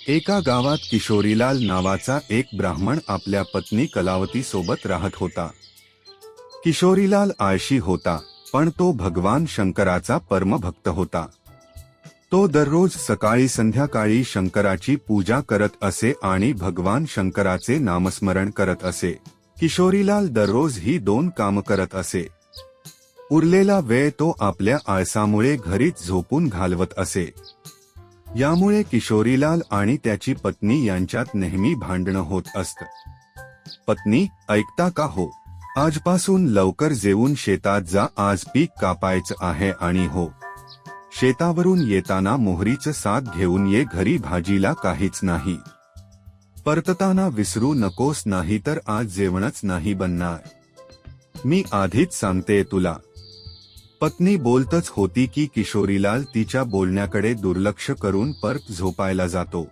एका गावात किशोरीलाल नावाचा एक ब्राह्मण आपल्या पत्नी कलावती सोबत राहत होता. किशोरीलाल आळशी होता, पण तो भगवान शंकराचा परमभक्त होता. तो दररोज सकाळी संध्याकाळी शंकराची पूजा करत असे आणि भगवान शंकराचे नामस्मरण करत असे. किशोरीलाल दररोज ही 2 काम करत असे. उरलेला वेळ तो आपल्या आळसामुळे घरीच झोपून घालवत असे. यामुळे किशोरीलाल आणि त्याची पत्नी यांच्यात नेहमी भांडणं होत असत. पत्नी, ऐकता का हो? आजपासून लवकर जेवून शेतात जा, आज पीक कापायचं आहे. आणि हो, शेतावरून येताना मोहरीचं साथ घेऊन ये, घरी भाजीला काहीच नाही. परतताना विसरू नकोस, नाही तर आज जेवणच नाही बनणार. मी आधीच सांगते तुला. पत्नी बोलतच होती की किशोरीलाल तिच्या बोलण्याकडे दुर्लक्ष करून परत झोपायला जातो.